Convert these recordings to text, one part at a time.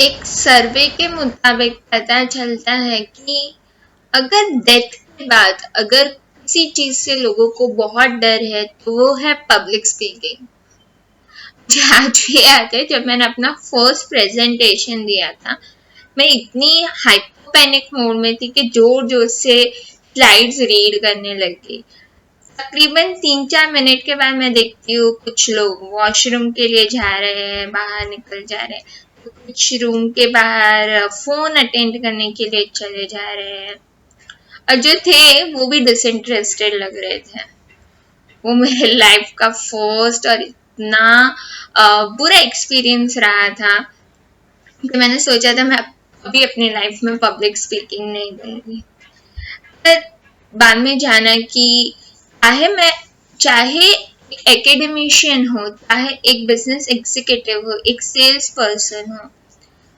एक सर्वे के मुताबिक पता चलता है कि अगर डेथ के बाद अगर किसी चीज से लोगों को बहुत डर है तो वो है पब्लिक स्पीकिंग। मुझे आज भी याद है जब मैंने अपना फर्स्ट प्रेजेंटेशन दिया था, मैं इतनी हाइपोपैनिक मोड में थी कि जोर जोर से स्लाइड्स रीड करने लगी। तकरीबन 3-4 मिनट के बाद मैं देखती हूँ कुछ लोग वॉशरूम के लिए जा रहे हैं, बाहर निकल जा रहे हैं, तो कुछ रूम के बाहर फोन अटेंड करने के लिए चले जा रहे हैं, और जो थे वो भी डिसइंटरेस्टेड लग रहे थे। वो मेरे लाइफ का फर्स्ट और इतना बुरा एक्सपीरियंस रहा था कि मैंने सोचा था मैं अभी अपनी लाइफ में पब्लिक स्पीकिंग नहीं करूंगी। पर बाद में जाना कि चाहे एकेडमिशियन हो, चाहे एक बिजनेस एग्जीक्यूटिव हो, एक सेल्स पर्सन हो,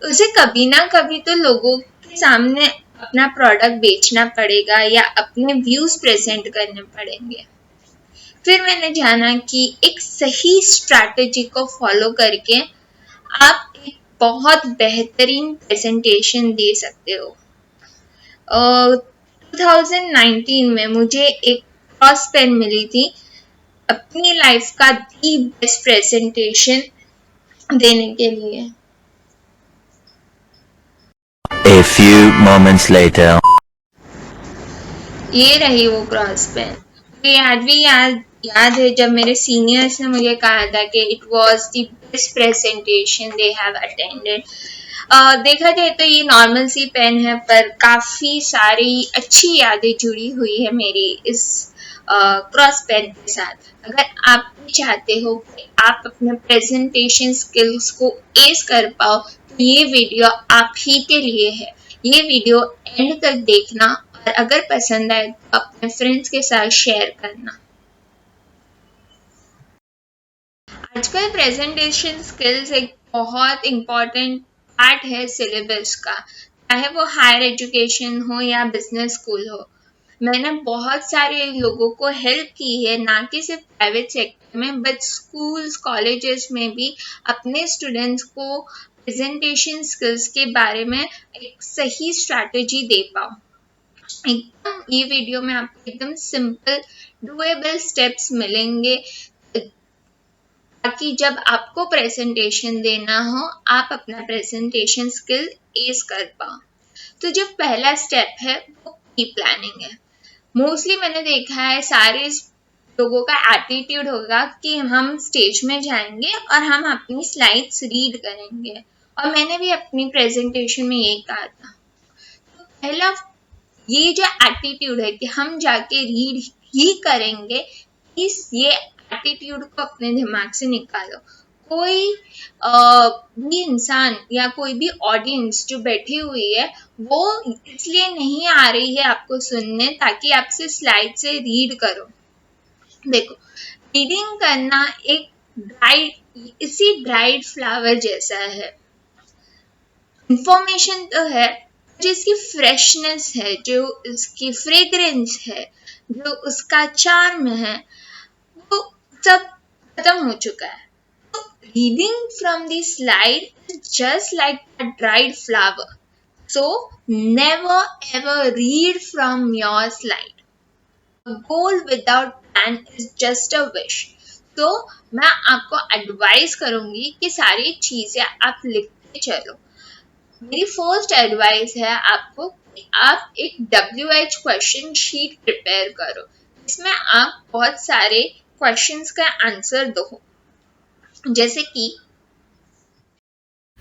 उसे कभी ना कभी तो लोगों के सामने अपना प्रोडक्ट बेचना पड़ेगा या अपने व्यूज प्रेजेंट करने पड़ेंगे। फिर मैंने जाना कि एक सही स्ट्रैटेजी को फॉलो करके आप एक बहुत बेहतरीन प्रेजेंटेशन दे सकते हो। 2019 में मुझे एक क्रॉस पेन मिली थी अपनी लाइफ का दी बेस्ट प्रेजेंटेशन देने के लिए। A few moments later. ये रही वो क्रॉस पेन। मुझे याद है जब मेरे सीनियर्स ने मुझे कहा था कि it was the best presentation they have attended. देखा जाए तो ये नॉर्मल सी पेन है, पर काफी सारी अच्छी यादें जुड़ी हुई है मेरी इस क्रॉस पेन के साथ। अगर आप भी चाहते हो कि आप अपने प्रेजेंटेशन स्किल्स को एस कर पाओ तो ये वीडियो आप ही के लिए है। ये वीडियो एंड तक देखना और अगर पसंद आए तो अपने फ्रेंड्स के साथ शेयर करना। आजकल प्रेजेंटेशन स्किल्स एक बहुत इम्पोर्टेंट पार्ट है सिलेबस का, चाहे वो हायर एजुकेशन हो या बिजनेस स्कूल हो। मैंने बहुत सारे लोगों को हेल्प की है, ना कि सिर्फ प्राइवेट सेक्टर में बट स्कूल्स कॉलेजेस में भी अपने स्टूडेंट्स को प्रेजेंटेशन स्किल्स के बारे में एक सही स्ट्रैटेजी दे पाओ। एकदम ये वीडियो में आपको एकदम सिंपल डुएबल स्टेप्स मिलेंगे ताकि जब आपको प्रेजेंटेशन देना हो आप अपना प्रेजेंटेशन स्किल एस कर पाओ। तो जो पहला स्टेप है वो प्री प्लानिंग है। मोस्टली मैंने देखा है सारे लोगों का एटीट्यूड होगा कि हम स्टेज में जाएंगे और हम अपनी स्लाइड्स रीड करेंगे, और मैंने भी अपनी प्रेजेंटेशन में यही कहा था। तो पहला ये जो एटीट्यूड है कि हम जाके रीड ही करेंगे, इस ये एटीट्यूड को अपने दिमाग से निकालो। कोई भी इंसान या कोई भी ऑडियंस जो बैठी हुई है वो इसलिए नहीं आ रही है आपको सुनने ताकि आपसे स्लाइड से रीड करो। देखो, रीडिंग करना एक इसी ड्राइड फ्लावर जैसा है। इंफॉर्मेशन तो है, जिसकी फ्रेशनेस है, जो उसकी फ्रेग्रेंस है, जो उसका चार्म है, वो सब खत्म हो चुका है। तो reading from the slide is just like a dried flower, so never ever read from your slide. A goal without plan is just a wish. तो मैं आपको एडवाइस करूंगी कि सारी चीजें आप लिखते चलो। मेरी फर्स्ट एडवाइस है आपको कि आप एक WH क्वेश्चन शीट प्रिपेयर करो, जिसमें आप बहुत सारे क्वेश्चंस का आंसर दो, जैसे कि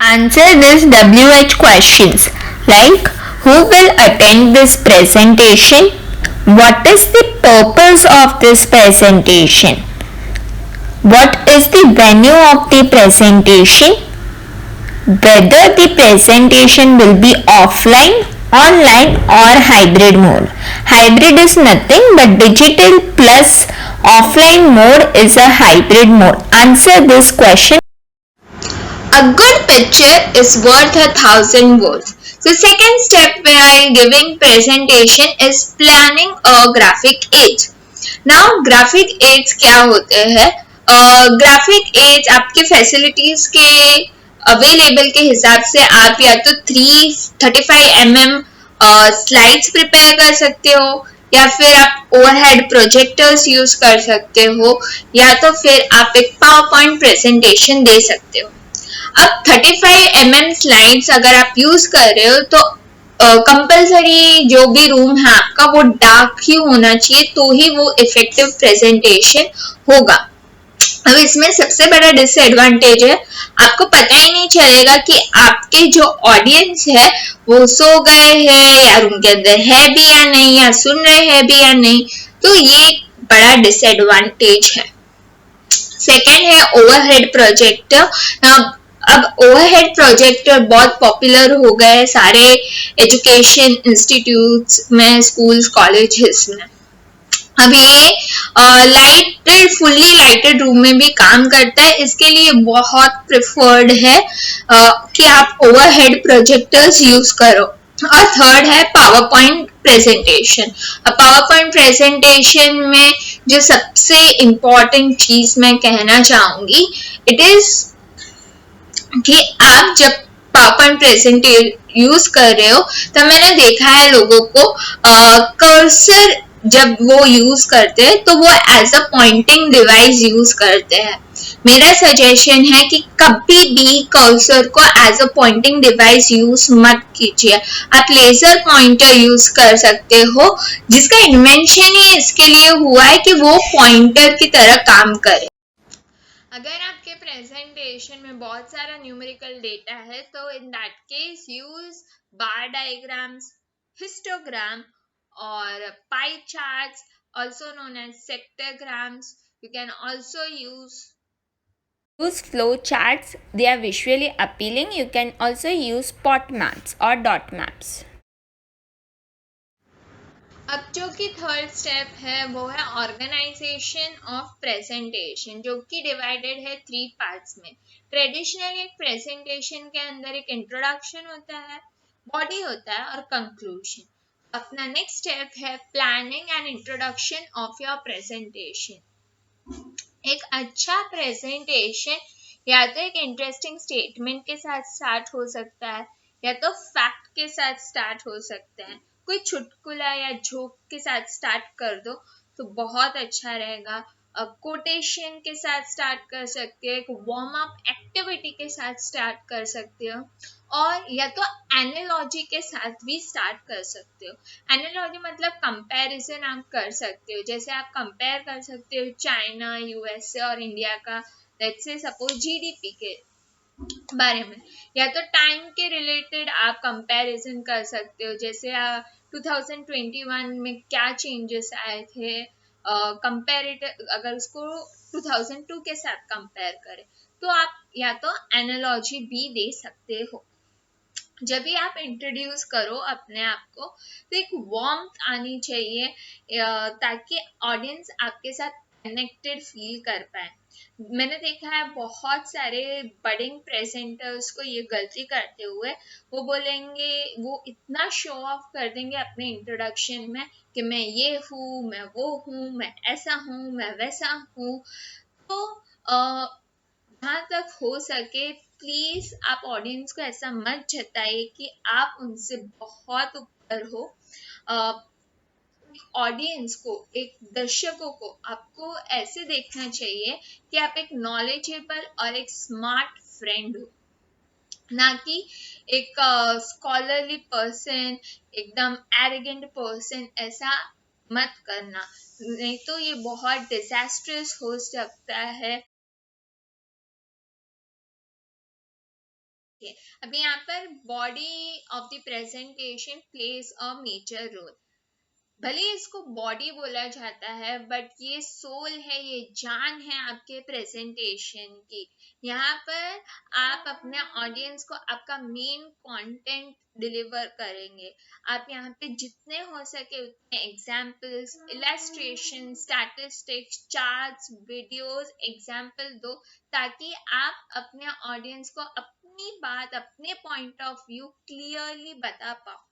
answer this WH questions like who will attend this presentation, what is the purpose of this presentation, what is the venue of the presentation, whether the presentation will be offline, online or hybrid mode. Hybrid is nothing but digital plus offline mode is a hybrid mode. Answer this question. a good picture is worth 1,000 words. The second step while giving presentation is planning a graphic aids. Now graphic aids क्या होते हैं? Graphic ads आपके facilities के available के हिसाब से आप या तो 335 mm स्लाइड्स प्रिपेयर कर सकते हो, या फिर आप ओवरहेड प्रोजेक्टर्स यूज कर सकते हो, या तो फिर आप एक पावर पॉइंट प्रेजेंटेशन दे सकते हो। अब 35 mm स्लाइड्स अगर आप यूज कर रहे हो तो कंपल्सरी जो भी रूम है आपका वो डार्क ही होना चाहिए, तो ही वो इफेक्टिव प्रेजेंटेशन होगा। अब इसमें सबसे बड़ा डिसएडवांटेज है, आपको पता ही नहीं चलेगा कि आपके जो ऑडियंस है वो सो गए हैं या रूम के अंदर है भी या नहीं, या सुन रहे हैं भी या नहीं। तो ये एक बड़ा डिसएडवांटेज है। सेकेंड है ओवरहेड प्रोजेक्टर। अब ओवरहेड प्रोजेक्टर बहुत पॉपुलर हो गए सारे एजुकेशन इंस्टीट्यूट्स में, स्कूल्स कॉलेजेस में। अब ये लाइटेड, फुल्ली लाइटेड रूम में भी काम करता है, इसके लिए बहुत प्रिफर्ड है कि आप ओवरहेड प्रोजेक्टर्स यूज करो। और थर्ड है पावर पॉइंट प्रेजेंटेशन। अब पावर पॉइंट प्रेजेंटेशन में जो सबसे इम्पोर्टेंट चीज मैं कहना चाहूंगी, इट इज कि आप जब पावर पॉइंट प्रेजेंटेशन यूज कर रहे हो तब मैंने देखा है लोगों को कर्सर जब वो यूज करते हैं तो वो as a pointing device use करते हैं। मेरा सजेशन है कि कभी भी कर्सर को as a pointing device use मत कीजिए। आप लेजर पॉइंटर यूज कर सकते हो, जिसका इन्वेंशन ही इसके लिए हुआ है कि वो पॉइंटर की तरह काम करे। अगर आपके प्रेजेंटेशन में बहुत सारा न्यूमेरिकल डेटा है तो in that case use bar diagrams, histogram और pie charts, also known as sectograms. You can also Use flow charts, they are visually appealing. You can also use spot maps or dot maps. अब जो कि third step है वो है organisation of presentation, जो कि divided है 3 parts में। ट्रेडिशनली एक प्रेजेंटेशन के अंदर एक इंट्रोडक्शन होता है, बॉडी होता है और कंक्लूजन। अपना नेक्स्ट स्टेप है planning and introduction of your presentation. एक अच्छा प्रेजेंटेशन या तो एक इंटरेस्टिंग स्टेटमेंट के साथ स्टार्ट हो सकता है, या तो फैक्ट के साथ स्टार्ट हो सकता है। कोई चुटकुला या जोक के साथ स्टार्ट कर दो तो बहुत अच्छा रहेगा। कोटेशन के साथ स्टार्ट कर सकते हो, एक वार्म अप एक्टिविटी के साथ स्टार्ट कर सकते हो, और या तो एनालॉजी के साथ भी स्टार्ट कर सकते हो। एनालॉजी मतलब कंपैरिजन आप कर सकते हो, जैसे आप कंपेयर कर सकते हो चाइना, यूएसए और इंडिया का, लेट्स से सपोज जीडीपी के बारे में, या तो टाइम के रिलेटेड आप कंपैरिजन कर सकते हो, जैसे 2021 में क्या चेंजेस आए थे, कंपेरेटिव अगर उसको 2002 के साथ कंपेयर करें तो आप या तो एनालॉजी भी दे सकते हो। जब भी आप इंट्रोड्यूस करो अपने आप को तो एक वार्मथ आनी चाहिए, ताकि ऑडियंस आपके साथ कनेक्टेड फील कर पाए। मैंने देखा है बहुत सारे बडिंग प्रेजेंटर्स को ये गलती करते हुए, वो बोलेंगे, वो इतना शो ऑफ कर देंगे अपने इंट्रोडक्शन में कि मैं ये हूँ, मैं वो हूँ, मैं ऐसा हूँ, मैं वैसा हूँ। तो जहाँ तक हो सके प्लीज आप ऑडियंस को ऐसा मत जताइए कि आप उनसे बहुत ऊपर हो। ऑडियंस को, एक दर्शकों को आपको ऐसे देखना चाहिए कि आप एक नॉलेजेबल और एक स्मार्ट फ्रेंड हो, ना कि एक स्कॉलरली पर्सन, एकदम एरोगेंट पर्सन। ऐसा मत करना, नहीं तो ये बहुत डिजास्ट्रस हो सकता है। अब यहाँ पर body of the presentation plays a major role. भले इसको बॉडी बोला जाता है बट ये सोल है, ये जान है आपके प्रेजेंटेशन की। यहाँ पर आप अपने ऑडियंस को आपका मेन कंटेंट डिलीवर करेंगे। आप यहाँ पे जितने हो सके उतने examples, illustration, statistics, charts, videos, example दो, ताकि आप अपने ऑडियंस को अपनी बात, अपने पॉइंट ऑफ व्यू क्लियरली बता पाओ।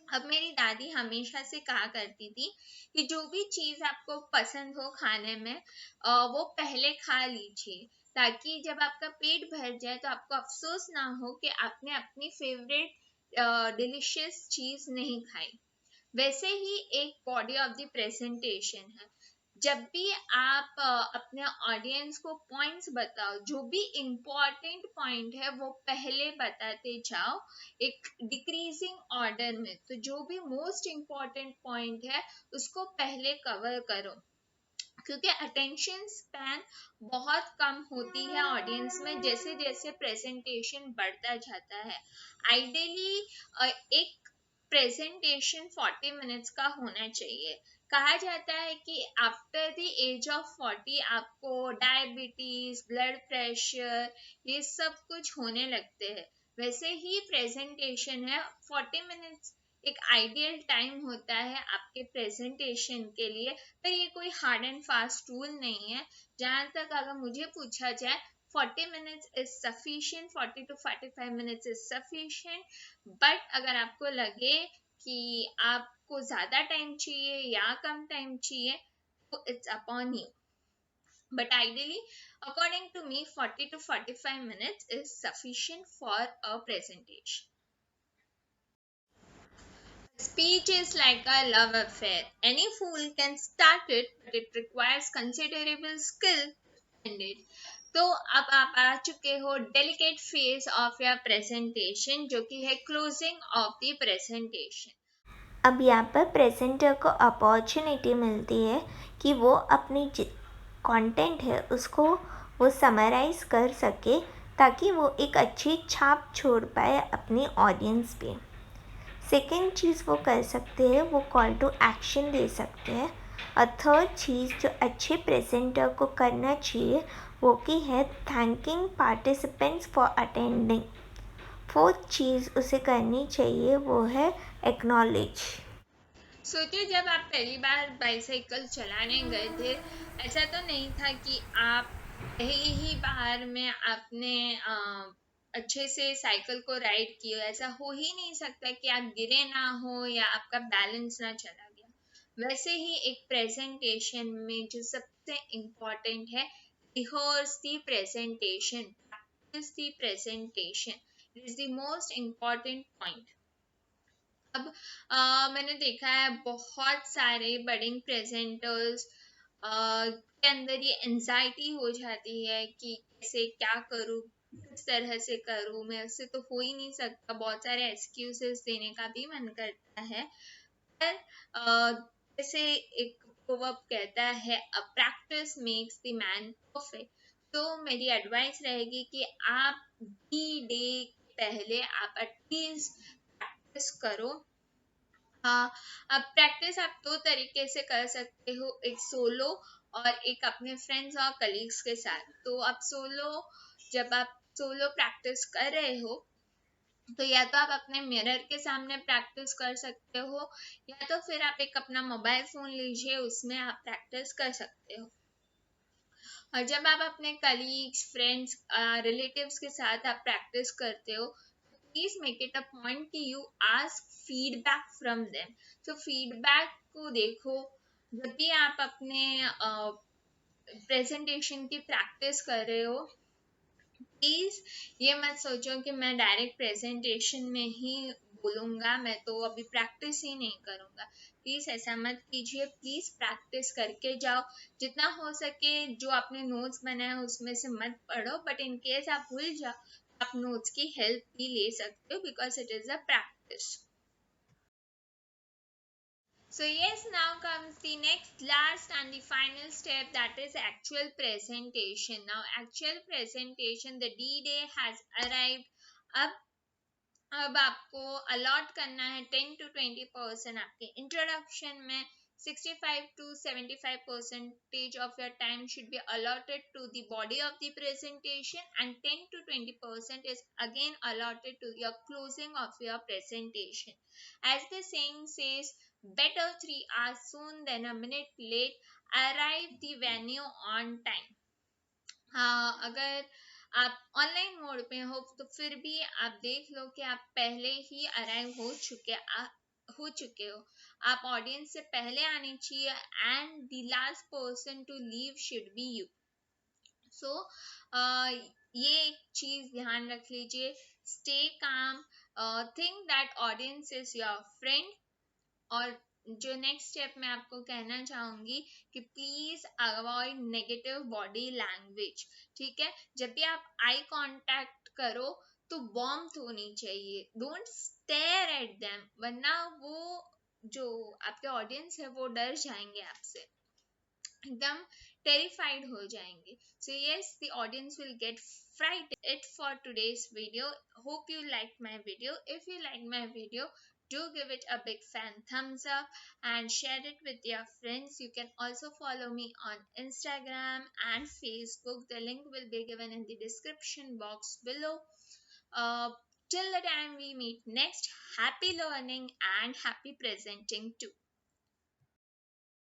अब मेरी दादी हमेशा से कहा करती थी कि जो भी चीज आपको पसंद हो खाने में, वो पहले खा लीजिए, ताकि जब आपका पेट भर जाए तो आपको अफसोस ना हो कि आपने अपनी फेवरेट डिलिशियस चीज नहीं खाई। वैसे ही एक बॉडी ऑफ द प्रेजेंटेशन है। जब भी आप अपने ऑडियंस को पॉइंट्स बताओ, जो भी इम्पोर्टेंट पॉइंट है वो पहले बताते जाओ, एक डिक्रीजिंग ऑर्डर में। तो जो भी मोस्ट इम्पोर्टेंट पॉइंट है उसको पहले कवर करो, क्योंकि अटेंशन स्पैन बहुत कम होती है ऑडियंस में जैसे जैसे प्रेजेंटेशन बढ़ता जाता है। आइडियली एक प्रेजेंटेशन 40 मिनट्स का होना चाहिए। कहा जाता है कि आफ्टर द एज ऑफ 40 आपको डायबिटीज, ब्लड प्रेशर, ये सब कुछ होने लगते हैं। वैसे ही प्रेजेंटेशन है, 40 मिनट्स एक आइडियल टाइम होता है आपके प्रेजेंटेशन के लिए। पर ये कोई हार्ड एंड फास्ट रूल नहीं है। जहां तक अगर मुझे पूछा जाए, 40 minutes is sufficient, 40 to 45 minutes is sufficient। But अगर आपको लगे कि आपको ज्यादा टाइम चाहिए या कम टाइम चाहिए, तो it's upon you. But ideally according to me 40 to 45 minutes is sufficient for a presentation। Speech is like a love affair. Any fool can start it, but it requires considerable skill to end it। तो अब आप आ चुके हो delicate phase of your presentation, जो कि है closing of the presentation. अब यहाँ पर प्रेजेंटर को अपॉर्चुनिटी मिलती है कि वो अपनी कंटेंट है उसको वो समराइज़ कर सके, ताकि वो एक अच्छी छाप छोड़ पाए अपनी ऑडियंस पे। सेकेंड चीज़ वो कर सकते हैं, वो कॉल टू एक्शन दे सकते हैं। और थर्ड चीज़ जो अच्छे प्रेजेंटर को करना चाहिए वो की है thanking participants for attending. Fourth चीज़ उसे करनी चाहिए वो है एक्नॉलेज। सोचिए, जब आप पहली बार बाइसाइकिल चलाने गए थे, ऐसा तो नहीं था कि आप पहली ही बार में आपने अच्छे से साइकिल को राइड किया। ऐसा हो ही नहीं सकता कि आप गिरे ना हो या आपका बैलेंस ना चला गया। वैसे ही एक प्रेजेंटेशन में जो सबसे इम्पोर्टेंट है, rehearse the presentation, practice the presentation, it is the most important point. अब मैंने देखा है बहुत सारे बडिंग प्रेजेंटर्स के अंदर ये एंजाइटी हो जाती है कि कैसे क्या करूँ, किस तरह से करूँ, मैं उससे तो हो ही नहीं सकता। बहुत सारे एक्सक्यूजेस देने का भी मन करता है। पर जैसे एक प्रोवर्ब कहता है, a practice makes the man perfect. तो मेरी एडवाइस रहेगी कि आप डी डे पहले आप एटलीस्ट प्रैक्टिस करो। हाँ, अब प्रैक्टिस आप दो तरीके से कर सकते हो, एक सोलो और एक अपने फ्रेंड्स और कलीग्स के साथ। तो आप जब आप सोलो प्रैक्टिस कर रहे हो, तो या तो आप अपने मिरर के सामने प्रैक्टिस कर सकते हो, या तो फिर आप एक अपना मोबाइल फोन लीजिए, उसमें आप प्रैक्टिस कर सकते हो। और जब आप अपने कलीग्स, फ्रेंड्स, रिलेटिव्स के साथ आप प्रैक्टिस करते हो, please make it a point कि you ask feedback from them. तो फीडबैक को देखो। जब भी आप अपने प्रेजेंटेशन की प्रैक्टिस कर रहे हो, प्लीज ये मत सोचो कि मैं डायरेक्ट प्रेजेंटेशन में ही बोलूंगा, मैं तो अभी प्रैक्टिस ही नहीं करूंगा। प्लीज ऐसा मत कीजिए, प्लीज प्रैक्टिस करके जाओ। जितना हो सके जो आपने नोट्स बनाए उसमें से मत पढ़ो, बट इन केस आप भूल जाओ, आप नोट्स की हेल्प भी ले सकते हो, because it is a practice. So yes, now comes the next, last and the final step, that is actual presentation. Now actual presentation, the D-Day has arrived. अब अब आपको अलॉट करना है 10 to 20% आपके इंट्रोडक्शन में। 65 to 75% of your time should be allotted to the body of the presentation, and 10 to 20% is again allotted to your closing of your presentation. As the saying says, better 3 hours soon than a minute late, arrive the venue on time। हाँ, अगर आप online mode पे हो तो फिर भी आप देख लो कि आप पहले ही अराइव हो चुके हो। आप ऑडियंस से पहले आने चाहिए, and the last person to leave should be you. So ये एक चीज ध्यान रख लीजिए, stay calm, think that audience is your friend. और जो नेक्स्ट स्टेप मैं आपको कहना चाहूंगी कि please avoid negative body language. ठीक है, जब भी आप आई कांटेक्ट करो तो वार्मथ होनी चाहिए, डोंट स्टेयर एट देम, वरना वो जो आपके ऑडियंस है वो डर जाएंगे आपसे, एकदम टेरिफाइड हो जाएंगे। So yes, the audience will get frightened। It for today's video, hope you liked my video। If you like my video, do give it a big fan thumbs up and share it with your friends। You can also follow me on Instagram and Facebook, the link will be given in the description box below। uh, till the time we meet next, happy learning and happy presenting too।